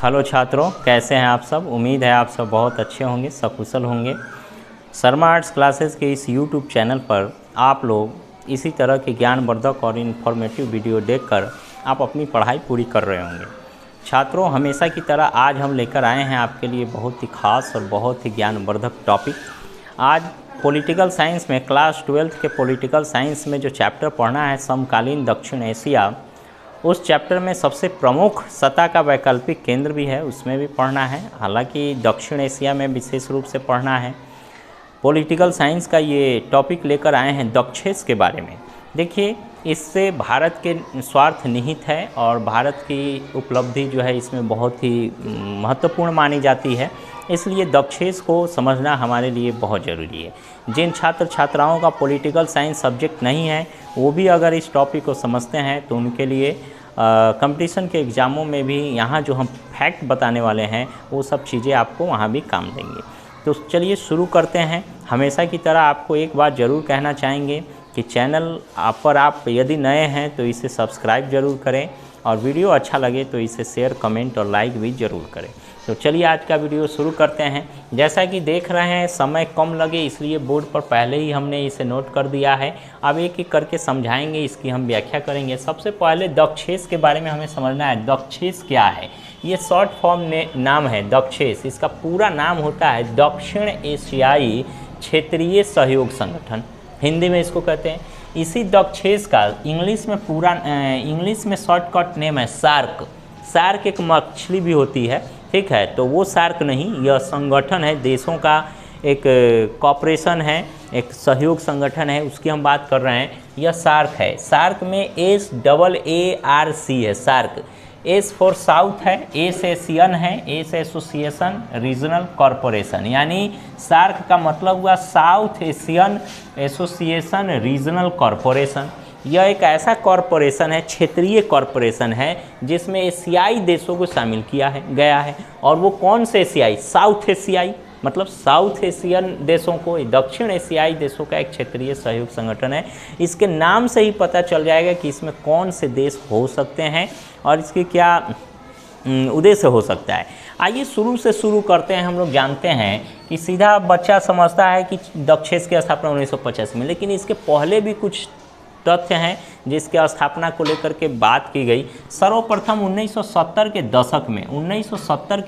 Hello छात्रों, कैसे हैं आप सब। उम्मीद है आप सब बहुत अच्छे होंगे, सकुशल होंगे। शर्मा आर्ट्स क्लासेस के इस यूट्यूब चैनल पर आप लोग इसी तरह के ज्ञानवर्धक और इन्फॉर्मेटिव वीडियो देखकर आप अपनी पढ़ाई पूरी कर रहे होंगे। छात्रों, हमेशा की तरह आज हम लेकर आए हैं आपके लिए बहुत ही खास और बहुत ही ज्ञानवर्धक टॉपिक। आज पॉलिटिकल साइंस में क्लास 12th के पॉलिटिकल साइंस में जो चैप्टर पढ़ना है समकालीन दक्षिण एशिया, उस चैप्टर में सबसे प्रमुख सतह का वैकल्पिक केंद्र भी है, उसमें भी पढ़ना है। हालांकि दक्षिण एशिया में विशेष रूप से पढ़ना है। पॉलिटिकल साइंस का ये टॉपिक लेकर आए हैं दक्षेस के बारे में। देखिए, इससे भारत के स्वार्थ निहित है और भारत की उपलब्धि जो है इसमें बहुत ही महत्वपूर्ण मानी जाती है। इसलिए दक्षेस को समझना हमारे लिए बहुत ज़रूरी है। जिन छात्र छात्राओं का पॉलिटिकल साइंस सब्जेक्ट नहीं है, वो भी अगर इस टॉपिक को समझते हैं तो उनके लिए कंपटीशन के एग्ज़ामों में भी यहाँ जो हम फैक्ट बताने वाले हैं वो सब चीज़ें आपको वहाँ भी काम देंगे। तो चलिए शुरू करते हैं। हमेशा की तरह आपको एक बात ज़रूर कहना चाहेंगे कि चैनल पर आप यदि नए हैं तो इसे सब्सक्राइब ज़रूर करें और वीडियो अच्छा लगे तो इसे शेयर, कमेंट और लाइक भी ज़रूर करें। तो चलिए आज का वीडियो शुरू करते हैं। जैसा कि देख रहे हैं समय कम लगे इसलिए बोर्ड पर पहले ही हमने इसे नोट कर दिया है। अब एक एक करके समझाएंगे, इसकी हम व्याख्या करेंगे। सबसे पहले दक्षेस के बारे में हमें समझना है। दक्षेस क्या है? ये शॉर्ट फॉर्म नाम है दक्षेस। इसका पूरा नाम होता है दक्षिण एशियाई क्षेत्रीय सहयोग संगठन, हिंदी में इसको कहते हैं। इसी दक्षेस का इंग्लिश में शॉर्टकट नेम है सार्क। सार्क एक मछली भी होती है, ठीक है। तो वो सार्क नहीं, यह संगठन है, देशों का एक कॉपरेशन है, एक सहयोग संगठन है, उसकी हम बात कर रहे हैं। यह सार्क है। सार्क में SAARC है। सार्क एस फॉर साउथ है, एस एशियन है, एस एसोसिएशन रीजनल कॉरपोरेशन, यानी सार्क का मतलब हुआ south Asian association regional corporation. यह एक ऐसा कॉरपोरेशन है, क्षेत्रीय कॉरपोरेशन है, जिसमें एशियाई देशों को शामिल किया गया है। और वो कौन से एशियाई? साउथ एशियाई, मतलब साउथ एशियन देशों को, दक्षिण एशियाई देशों का एक क्षेत्रीय सहयोग संगठन है। इसके नाम से ही पता चल जाएगा कि इसमें कौन से देश हो सकते हैं और इसके क्या उद्देश्य हो सकता है। आइए शुरू करते हैं। हम लोग जानते हैं कि सीधा बच्चा समझता है कि दक्षेस की स्थापना 1985 में, लेकिन इसके पहले भी कुछ तथ्य हैं जिसके स्थापना को लेकर के बात की गई। सर्वप्रथम 1970 के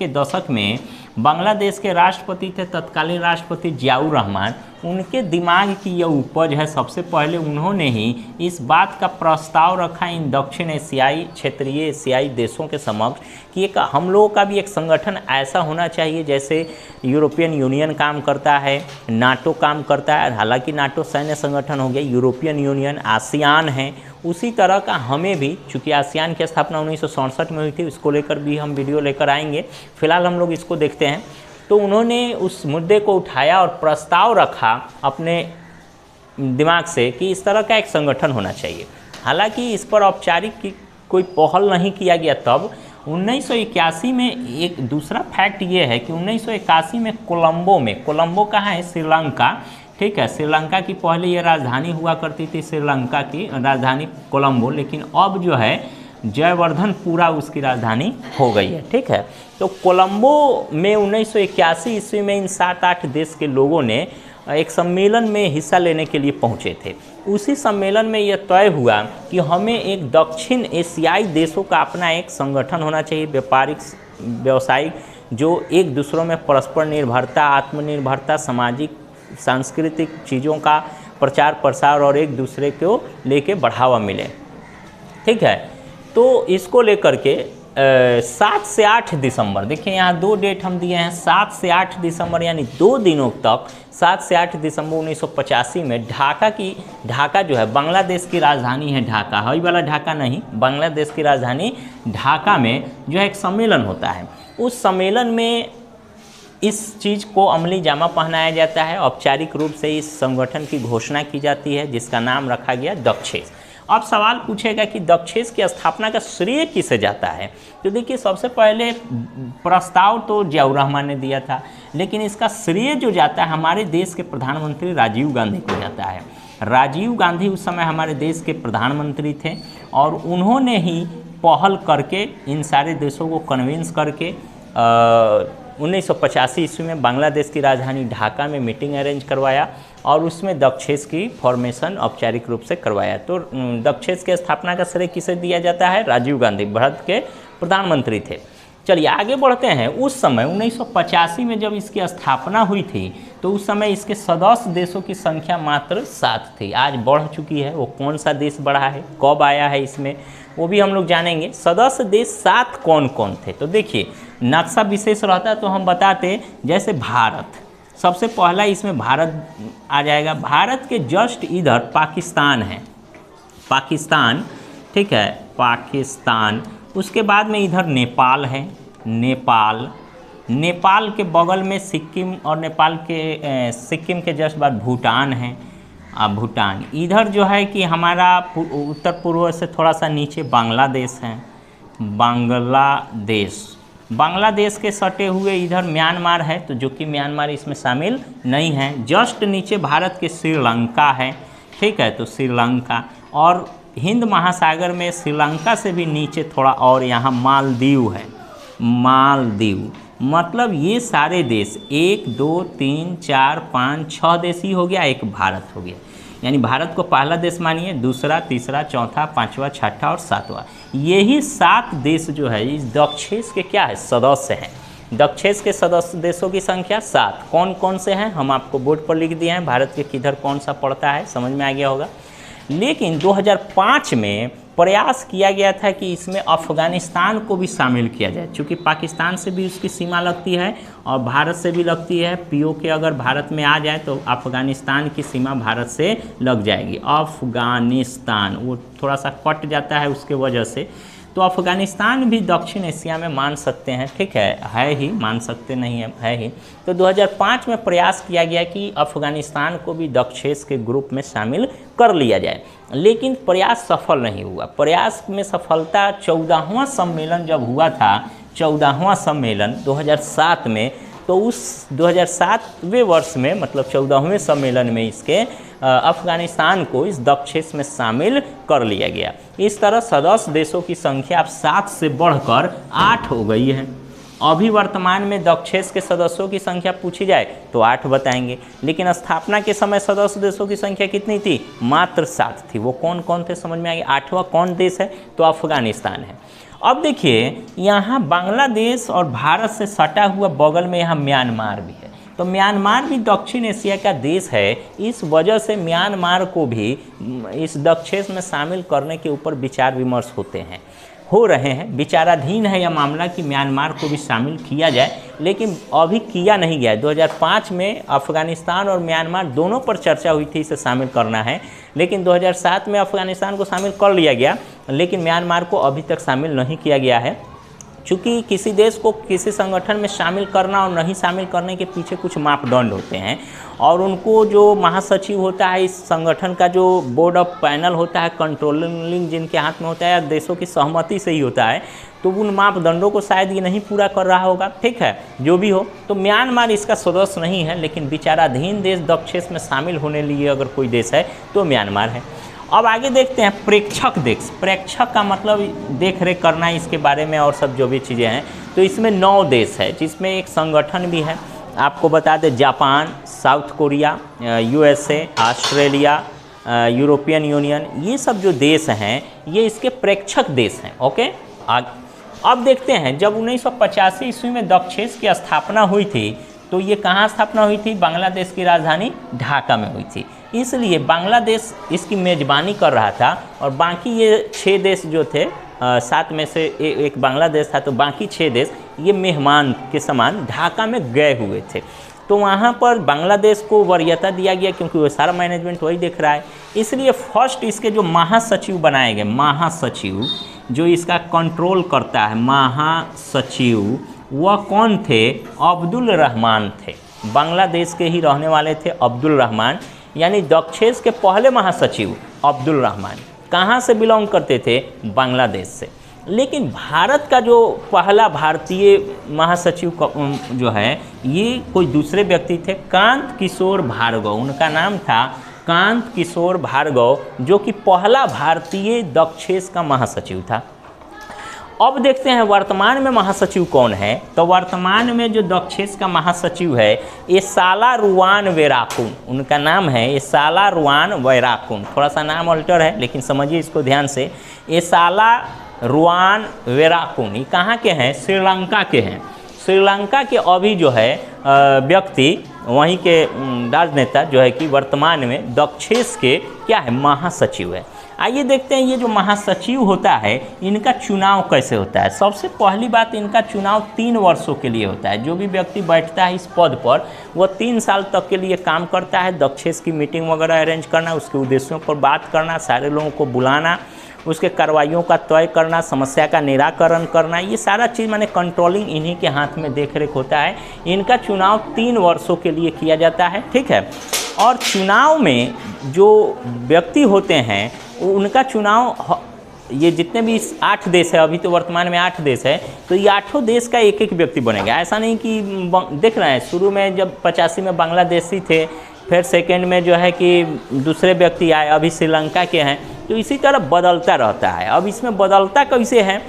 दशक में बांग्लादेश के राष्ट्रपति थे तत्कालीन राष्ट्रपति जियाउर रहमान। उनके दिमाग की यह उपज है। सबसे पहले उन्होंने ही इस बात का प्रस्ताव रखा इन दक्षिण एशियाई क्षेत्रीय एशियाई देशों के समक्ष कि एक हम लोगों का भी एक संगठन ऐसा होना चाहिए जैसे यूरोपियन यूनियन काम करता है, नाटो काम करता है। हालांकि नाटो सैन्य संगठन हो गया, यूरोपियन यूनियन, आसियान है, उसी तरह का हमें भी, चूँकि आसियान की स्थापना 1967 में हुई थी, इसको लेकर भी हम वीडियो लेकर आएंगे। फिलहाल हम लोग इसको देखते हैं। तो उन्होंने उस मुद्दे को उठाया और प्रस्ताव रखा अपने दिमाग से कि इस तरह का एक संगठन होना चाहिए। हालांकि इस पर औपचारिक कोई पहल नहीं किया गया। तब 1981 में एक दूसरा फैक्ट ये है कि 1981 में कोलंबो कहाँ है? श्रीलंका, ठीक है। श्रीलंका की पहले ये राजधानी हुआ करती थी, श्रीलंका की राजधानी कोलंबो, लेकिन अब जो है जयवर्धनपुरा उसकी राजधानी हो गई है, ठीक है। तो कोलंबो में 1981 ईस्वी में इन 7-8 देश के लोगों ने एक सम्मेलन में हिस्सा लेने के लिए पहुंचे थे। उसी सम्मेलन में यह तय हुआ कि हमें एक दक्षिण एशियाई देशों का अपना एक संगठन होना चाहिए, व्यावसायिक, जो एक दूसरों में परस्पर निर्भरता, आत्मनिर्भरता, सामाजिक सांस्कृतिक चीज़ों का प्रचार प्रसार और एक दूसरे को लेके बढ़ावा मिले, ठीक है। तो इसको लेकर के 7 से 8 दिसंबर, देखिए यहाँ 2 डेट हम दिए हैं, 7 से 8 दिसंबर यानी 2 दिनों तक, 7 से 8 दिसंबर 1985 में ढाका जो है बांग्लादेश की राजधानी है। ढाका हवाई वाला ढाका नहीं, बांग्लादेश की राजधानी ढाका में जो है एक सम्मेलन होता है। उस सम्मेलन में इस चीज़ को अमली जामा पहनाया जाता है। औपचारिक रूप से इस संगठन की घोषणा की जाती है जिसका नाम रखा गया दक्षेस। अब सवाल पूछेगा कि दक्षेस की स्थापना का श्रेय किसे जाता है? तो देखिए, सबसे पहले प्रस्ताव तो जियाउर रहमान ने दिया था, लेकिन इसका श्रेय जो जाता है हमारे देश के प्रधानमंत्री राजीव गांधी को जाता है। राजीव गांधी उस समय हमारे देश के प्रधानमंत्री थे और उन्होंने ही पहल करके इन सारे देशों को कन्विंस करके 1985 ईस्वी में बांग्लादेश की राजधानी ढाका में मीटिंग अरेंज करवाया और उसमें दक्षेस की फॉर्मेशन औपचारिक रूप से करवाया। तो दक्षेस की स्थापना का श्रेय किसे दिया जाता है? राजीव गांधी, भारत के प्रधानमंत्री थे। चलिए आगे बढ़ते हैं। उस समय 1985 में जब इसकी स्थापना हुई थी तो उस समय इसके सदस्य देशों की संख्या मात्र 7 थी। आज बढ़ चुकी है। वो कौन सा देश बढ़ा है, कब आया है इसमें, वो भी हम लोग जानेंगे। सदस्य देश 7 कौन कौन थे? तो देखिए नक्शा विशेष रहता तो हम बताते, जैसे भारत, सबसे पहला इसमें भारत आ जाएगा। भारत के जस्ट इधर पाकिस्तान है, पाकिस्तान, ठीक है, पाकिस्तान। उसके बाद में इधर नेपाल है, नेपाल, नेपाल के बगल में सिक्किम और नेपाल के सिक्किम के जस्ट बाद भूटान है, भूटान। इधर जो है कि हमारा उत्तर पूर्व से थोड़ा सा नीचे बांग्लादेश है, बांग्लादेश। बांग्लादेश के सटे हुए इधर म्यांमार है, तो जो कि म्यांमार इसमें शामिल नहीं है। जस्ट नीचे भारत के श्रीलंका है, ठीक है, तो श्रीलंका। और हिंद महासागर में श्रीलंका से भी नीचे थोड़ा और यहाँ मालदीव है, मालदीव। मतलब ये सारे देश 1 2 3 4 5 6 देश ही हो गया, एक भारत हो गया। यानी भारत को पहला देश मानिए, दूसरा, तीसरा, चौथा, पांचवा, छठा और सातवां। यही 7 देश जो है इस दक्षेस के क्या है? सदस्य हैं। दक्षेस के सदस्य देशों की संख्या 7। कौन कौन से हैं हम आपको बोर्ड पर लिख दिए हैं। भारत के किधर कौन सा पड़ता है समझ में आ गया होगा। लेकिन 2005 में प्रयास किया गया था कि इसमें अफ़गानिस्तान को भी शामिल किया जाए, क्योंकि पाकिस्तान से भी उसकी सीमा लगती है और भारत से भी लगती है। पीओके अगर भारत में आ जाए तो अफ़गानिस्तान की सीमा भारत से लग जाएगी। अफ़गानिस्तान वो थोड़ा सा कट जाता है उसके वजह से, तो अफ़गानिस्तान भी दक्षिण एशिया में मान सकते हैं, ठीक है ही, मान सकते नहीं है ही। तो 2005 में प्रयास किया गया कि अफ़गानिस्तान को भी दक्षेस के ग्रुप में शामिल कर लिया जाए, लेकिन प्रयास सफल नहीं हुआ। प्रयास में सफलता 14वां सम्मेलन जब हुआ था, 14वां सम्मेलन 2007 में, तो उस 2007वें वर्ष में मतलब 14वें सम्मेलन में इसके अफ़गानिस्तान को इस दक्षेस में शामिल कर लिया गया। इस तरह सदस्य देशों की संख्या अब 7 से बढ़कर 8 हो गई है। अभी वर्तमान में दक्षेस के सदस्यों की संख्या पूछी जाए तो 8 बताएंगे, लेकिन स्थापना के समय सदस्य देशों की संख्या कितनी थी? मात्र 7 थी। वो कौन कौन थे समझ में आ गया। 8वां कौन देश है? तो अफ़गानिस्तान है। अब देखिए यहाँ बांग्लादेश और भारत से सटा हुआ बगल में यहाँ म्यांमार भी है, तो म्यांमार भी दक्षिण एशिया का देश है। इस वजह से म्यांमार को भी इस दक्षेस में शामिल करने के ऊपर विचार विमर्श हो रहे हैं। विचाराधीन है यह मामला कि म्यांमार को भी शामिल किया जाए, लेकिन अभी किया नहीं गया है। 2005 में अफ़गानिस्तान और म्यांमार दोनों पर चर्चा हुई थी इसे शामिल करना है, लेकिन 2007 में अफ़गानिस्तान को शामिल कर लिया गया, लेकिन म्यांमार को अभी तक शामिल नहीं किया गया है। चूँकि किसी देश को किसी संगठन में शामिल करना और नहीं शामिल करने के पीछे कुछ मापदंड होते हैं, और उनको जो महासचिव होता है इस संगठन का, जो बोर्ड ऑफ पैनल होता है, कंट्रोलिंग जिनके हाथ में होता है, या देशों की सहमति से ही होता है, तो उन मापदंडों को शायद ये नहीं पूरा कर रहा होगा, ठीक है, जो भी हो। तो म्यांमार इसका सदस्य नहीं है, लेकिन विचाराधीन देश दक्षेस में शामिल होने लिए अगर कोई देश है तो म्यांमार है। अब आगे देखते हैं प्रेक्षक देश। प्रेक्षक का मतलब देख रेख करना इसके बारे में और सब जो भी चीज़ें हैं। तो इसमें 9 देश है, जिसमें एक संगठन भी है। आपको बता दें Japan, south Korea, USA, Australia, European union, ये सब जो देश हैं ये इसके प्रेक्षक देश हैं। ओके, अब देखते हैं जब 1985 ईस्वी में दक्षेस की स्थापना हुई थी तो ये कहाँ स्थापना हुई थी? बांग्लादेश की राजधानी ढाका में हुई थी। इसलिए बांग्लादेश इसकी मेज़बानी कर रहा था और बाकी ये 6 देश जो थे, 7 में से एक बांग्लादेश था, तो बाकी 6 देश ये मेहमान के समान ढाका में गए हुए थे। तो वहाँ पर बांग्लादेश को वरीयता दिया गया, क्योंकि वो सारा मैनेजमेंट वही देख रहा है। इसलिए फर्स्ट इसके जो महासचिव बनाए गए, महासचिव जो इसका कंट्रोल करता है, महासचिव, वह कौन थे? अब्दुल रहमान थे। बांग्लादेश के ही रहने वाले थे अब्दुल रहमान, यानी दक्षेस के पहले महासचिव अब्दुल रहमान कहाँ से बिलोंग करते थे? बांग्लादेश से। लेकिन भारत का जो पहला भारतीय महासचिव जो है ये कोई दूसरे व्यक्ति थे, कांत किशोर भार्गव। उनका नाम था कांत किशोर भार्गव, जो कि पहला भारतीय दक्षेस का महासचिव था। अब देखते हैं वर्तमान में महासचिव कौन है। तो वर्तमान में जो दक्षेस का महासचिव है एसालारुआन वेराकुन, उनका नाम है एसालारुआन वेराकुन। थोड़ा सा नाम अल्टर है लेकिन समझिए इसको ध्यान से। एसालारुआन वेराकुन ये कहाँ के हैं? श्रीलंका के हैं। श्रीलंका के अभी जो है व्यक्ति वहीं के राजनेता जो है कि वर्तमान में दक्षेस के क्या है? महासचिव है। आइए देखते हैं ये जो महासचिव होता है इनका चुनाव कैसे होता है। सबसे पहली बात, इनका चुनाव 3 वर्षों के लिए होता है। जो भी व्यक्ति बैठता है इस पद पर वो 3 साल तक के लिए काम करता है। दक्षेस की मीटिंग वगैरह अरेंज करना, उसके उद्देश्यों पर बात करना, सारे लोगों को बुलाना, उसके कार्रवाइयों का तय करना, समस्या का निराकरण करना, ये सारा चीज़ माने कंट्रोलिंग इन्हीं के हाथ में देख रेख होता है। इनका चुनाव 3 वर्षों के लिए किया जाता है, ठीक है। और चुनाव में जो व्यक्ति होते हैं उनका चुनाव, ये जितने भी 8 देश है, अभी तो वर्तमान में 8 देश है, तो ये 8 देश का एक एक व्यक्ति बनेगा। ऐसा नहीं कि देख रहे हैं शुरू में जब 85 में बांग्लादेशी थे, फिर सेकेंड में जो है कि दूसरे व्यक्ति आए, अभी श्रीलंका के हैं, तो इसी तरह बदलता रहता है। अब इसमें बदलता कैसे है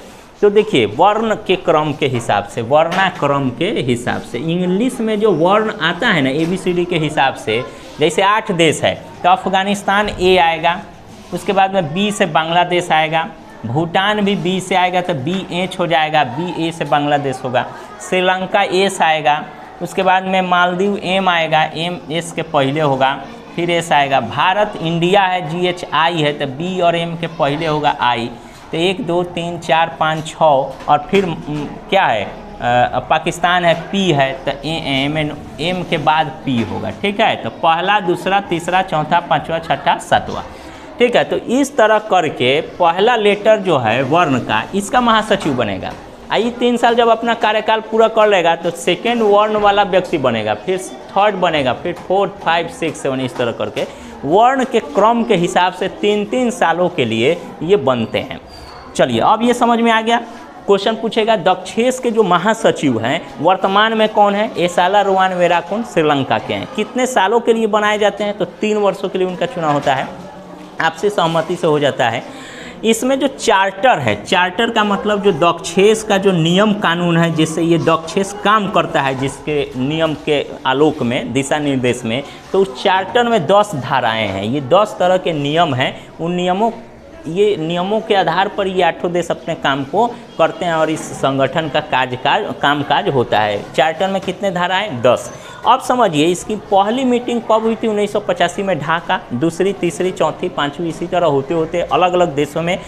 तो देखिए वर्ण के क्रम के हिसाब से, वर्णाक्रम के हिसाब से। इंग्लिश में जो वर्ण आता है ना ABCD के हिसाब से, जैसे 8 देश है तो अफगानिस्तान A आएगा, उसके बाद में B से बांग्लादेश आएगा, भूटान भी B से आएगा तो BH हो जाएगा, BA से बांग्लादेश होगा, श्रीलंका S आएगा, उसके बाद में मालदीव M आएगा, M S के पहले होगा, फिर S आएगा। भारत इंडिया है, GHI है तो B और M के पहले होगा I, तो 1 2 3 4 5 6, और फिर क्या है पाकिस्तान है P है तो M के बाद P होगा, ठीक है। तो पहला, दूसरा, तीसरा, चौथा, पांचवा, छठा, सातवां, ठीक है। तो इस तरह करके पहला लेटर जो है वर्ण का, इसका महासचिव बनेगा। आइए 3 साल जब अपना कार्यकाल पूरा कर लेगा तो सेकेंड वर्ण वाला व्यक्ति बनेगा, फिर थर्ड बनेगा, फिर 4 5 6 7, इस तरह करके वर्ण के क्रम के हिसाब से 3-3 सालों के लिए ये बनते हैं। चलिए अब ये समझ में आ गया। क्वेश्चन पूछेगा दक्षेस के जो महासचिव हैं वर्तमान में कौन है? एसालारुआन वेराकुन श्रीलंका के हैं। कितने सालों के लिए बनाए जाते हैं? तो 3 वर्षों के लिए उनका चुनाव होता है। आपसे सहमति से हो जाता है। इसमें जो चार्टर है, चार्टर का मतलब जो दक्षेस का जो नियम कानून है जिससे ये दक्षेस काम करता है, जिसके नियम के आलोक में, दिशा निर्देश में, तो उस चार्टर में 10 धाराएं हैं। ये 10 तरह के नियम हैं। उन नियमों के आधार पर ये 8 देश अपने काम को करते हैं और इस संगठन का कामकाज होता है। चार्टर में कितने धाराएं? 10। अब समझिए इसकी पहली मीटिंग कब हुई थी? 1985 में ढाका, दूसरी, तीसरी, चौथी, पांचवी, इसी तरह होते होते अलग अलग देशों में,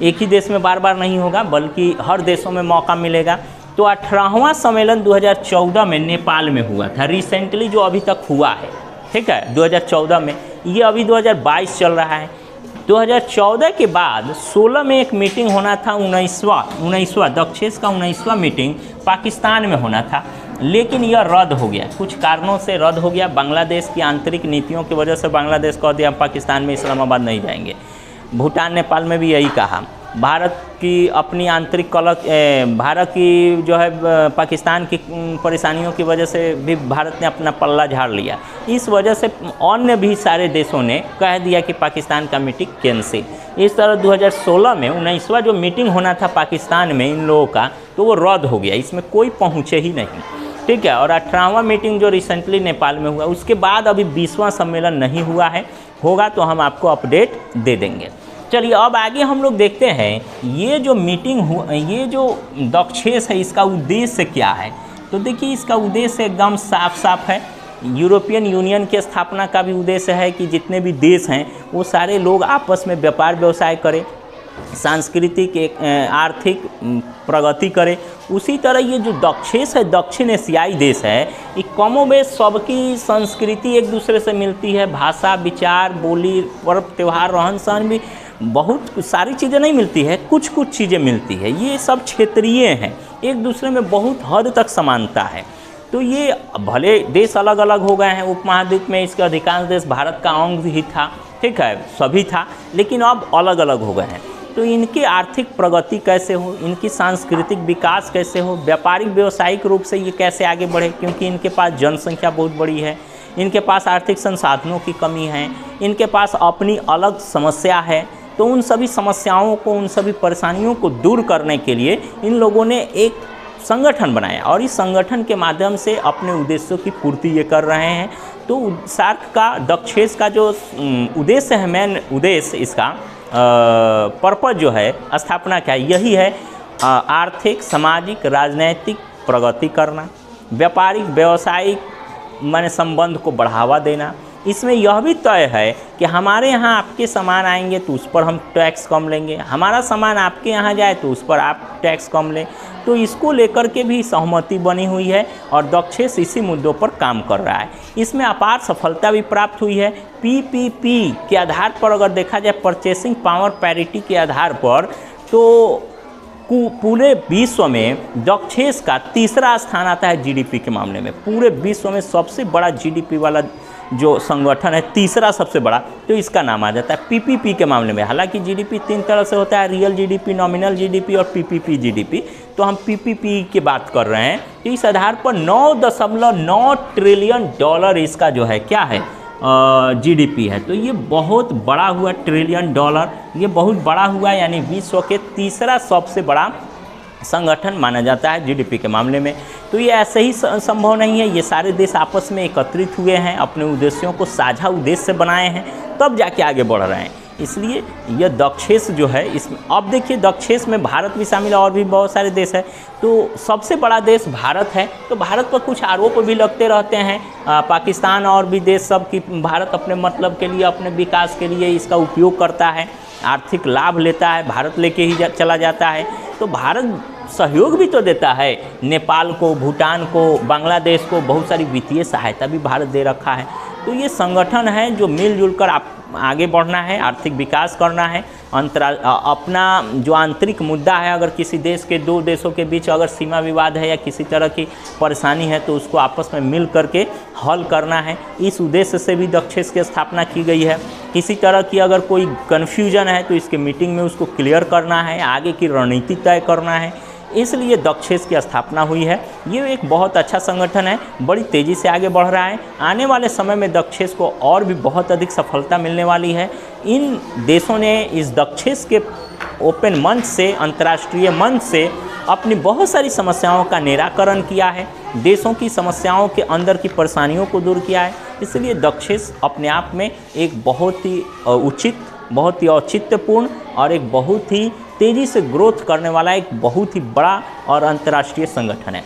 एक ही देश में बार बार नहीं होगा बल्कि हर देशों में मौका मिलेगा। तो 18वां सम्मेलन 2014 में नेपाल में हुआ था, रिसेंटली जो अभी तक हुआ है, ठीक है, 2014 में। ये अभी 2022 चल रहा है। 2014 के बाद 16 में एक मीटिंग होना था, 19वां दक्षेस का 19वां मीटिंग पाकिस्तान में होना था, लेकिन यह रद्द हो गया। कुछ कारणों से रद्द हो गया। बांग्लादेश की आंतरिक नीतियों की वजह से बांग्लादेश कह दिया पाकिस्तान में इस्लामाबाद नहीं जाएंगे। भूटान, नेपाल में भी यही कहा। भारत की अपनी आंतरिक भारत की जो है पाकिस्तान की परेशानियों की वजह से भी भारत ने अपना पल्ला झाड़ लिया। इस वजह से अन्य भी सारे देशों ने कह दिया कि पाकिस्तान का मीटिंग कैंसिल। इस तरह 2016 में 19वां जो मीटिंग होना था पाकिस्तान में इन लोगों का, तो वो रद्द हो गया। इसमें कोई पहुँचे ही नहीं, ठीक है। और 18वां मीटिंग जो रिसेंटली नेपाल में हुआ, उसके बाद अभी 20वां सम्मेलन नहीं हुआ है। होगा तो हम आपको अपडेट दे देंगे। चलिए अब आगे हम लोग देखते हैं ये जो मीटिंग हुआ, ये जो दक्षेस है, इसका उद्देश्य क्या है। तो देखिए इसका उद्देश्य एकदम साफ साफ है। यूरोपियन यूनियन की स्थापना का भी उद्देश्य है कि जितने भी देश हैं वो सारे लोग आपस में व्यापार व्यवसाय करें, सांस्कृतिक आर्थिक प्रगति करे। उसी तरह ये जो दक्षेस है, दक्षिण एशियाई देश है, ये कमोबेश सबकी संस्कृति एक दूसरे से मिलती है। भाषा, विचार, बोली, पर्व त्यौहार, रहन सहन भी बहुत सारी चीज़ें नहीं मिलती है, कुछ कुछ चीज़ें मिलती है। ये सब क्षेत्रीय हैं, एक दूसरे में बहुत हद तक समानता है। तो ये भले देश अलग अलग हो गए हैं, उपमहाद्वीप में इसके अधिकांश देश भारत का अंग ही था, ठीक है, सभी था, लेकिन अब अलग अलग हो गए हैं। तो इनकी आर्थिक प्रगति कैसे हो, इनकी सांस्कृतिक विकास कैसे हो, व्यापारिक व्यावसायिक रूप से ये कैसे आगे बढ़े, क्योंकि इनके पास जनसंख्या बहुत बड़ी है, इनके पास आर्थिक संसाधनों की कमी है, इनके पास अपनी अलग समस्या है, तो उन सभी समस्याओं को, उन सभी परेशानियों को दूर करने के लिए इन लोगों ने एक संगठन बनाया और इस संगठन के माध्यम से अपने उद्देश्यों की पूर्ति ये कर रहे हैं। तो सार्क का, दक्षेस का जो उद्देश्य है, मेन उद्देश्य इसका पर्पस जो है, स्थापना क्या है, यही है आर्थिक, सामाजिक, राजनैतिक प्रगति करना, व्यापारिक व्यावसायिक माने संबंध को बढ़ावा देना। इसमें यह भी तय है कि हमारे यहाँ आपके सामान आएंगे तो उस पर हम टैक्स कम लेंगे, हमारा सामान आपके यहाँ जाए तो उस पर आप टैक्स कम लें। तो इसको लेकर के भी सहमति बनी हुई है और दक्षेस इसी मुद्दों पर काम कर रहा है। इसमें अपार सफलता भी प्राप्त हुई है। पीपीपी के आधार पर अगर देखा जाए, परचेसिंग पावर पैरिटी के आधार पर, तो पूरे विश्व में दक्षेस का तीसरा स्थान आता है जीडीपी के मामले में। पूरे विश्व में सबसे बड़ा जीडीपी वाला जो संगठन है, तीसरा सबसे बड़ा, तो इसका नाम आ जाता है पीपीपी के मामले में। हालांकि जीडीपी 3 तरह से होता है, रियल जीडीपी, नॉमिनल जीडीपी और पीपीपी जीडीपी। तो हम पीपीपी की बात कर रहे हैं। तो इस आधार पर 9.9 ट्रिलियन डॉलर इसका जो है क्या है, जीडीपी है। तो ये बहुत बड़ा हुआ, ट्रिलियन डॉलर, ये बहुत बड़ा हुआ, यानी विश्व के तीसरा सबसे बड़ा संगठन माना जाता है जीडीपी के मामले में। तो ये ऐसे ही संभव नहीं है, ये सारे देश आपस में एकत्रित हुए हैं, अपने उद्देश्यों को साझा उद्देश्य बनाए हैं, तब जाके आगे बढ़ रहे हैं। इसलिए यह दक्षेस जो है, इसमें अब देखिए दक्षेस में भारत भी शामिल है और भी बहुत सारे देश हैं। तो सबसे बड़ा देश भारत है। तो भारत पर कुछ आरोप भी लगते रहते हैं, पाकिस्तान और भी देश सब की भारत अपने मतलब के लिए, अपने विकास के लिए इसका उपयोग करता है, आर्थिक लाभ लेता है, भारत लेके ही चला जाता है। तो भारत सहयोग भी तो देता है, नेपाल को, भूटान को, बांग्लादेश को बहुत सारी वित्तीय सहायता भी भारत दे रखा है। तो ये संगठन है जो मिलजुल कर आगे बढ़ना है, आर्थिक विकास करना है। अपना जो आंतरिक मुद्दा है, अगर किसी देश के, 2 देशों के बीच अगर सीमा विवाद है या किसी तरह की परेशानी है, तो उसको आपस में मिल करके हल करना है। इस उद्देश्य से भी दक्षेस की स्थापना की गई है। किसी तरह की अगर कोई कन्फ्यूजन है तो इसके मीटिंग में उसको क्लियर करना है, आगे की रणनीति तय करना है, इसलिए दक्षेस की स्थापना हुई है। ये एक बहुत अच्छा संगठन है, बड़ी तेज़ी से आगे बढ़ रहा है। आने वाले समय में दक्षेस को और भी बहुत अधिक सफलता मिलने वाली है। इन देशों ने इस दक्षेस के ओपन मंच से, अंतर्राष्ट्रीय मंच से अपनी बहुत सारी समस्याओं का निराकरण किया है, देशों की समस्याओं के अंदर की परेशानियों को दूर किया है। इसलिए दक्षेस अपने आप में एक बहुत ही उचित, बहुत ही औचित्यपूर्ण और एक बहुत ही तेज़ी से ग्रोथ करने वाला एक बहुत ही बड़ा और अंतर्राष्ट्रीय संगठन है।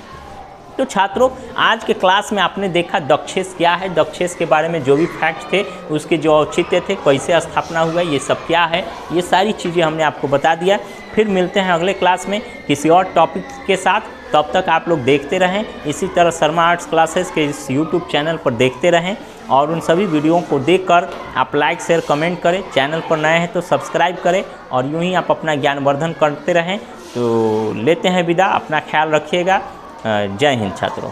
तो छात्रों, आज के क्लास में आपने देखा दक्षेस क्या है, दक्षेस के बारे में जो भी फैक्ट थे, उसके जो औचित्य थे, कैसे स्थापना हुआ, ये सब क्या है, ये सारी चीज़ें हमने आपको बता दिया। फिर मिलते हैं अगले क्लास में किसी और टॉपिक के साथ। तब तक आप लोग देखते रहें, इसी तरह शर्मा आर्ट्स क्लासेस के इस यूट्यूब चैनल पर देखते रहें और उन सभी वीडियो को देखकर आप लाइक, शेयर, कमेंट करें। चैनल पर नए हैं तो सब्सक्राइब करें और यूँ ही आप अपना ज्ञानवर्धन करते रहें। तो लेते हैं विदा, अपना ख्याल रखिएगा। जय हिंद छात्रों।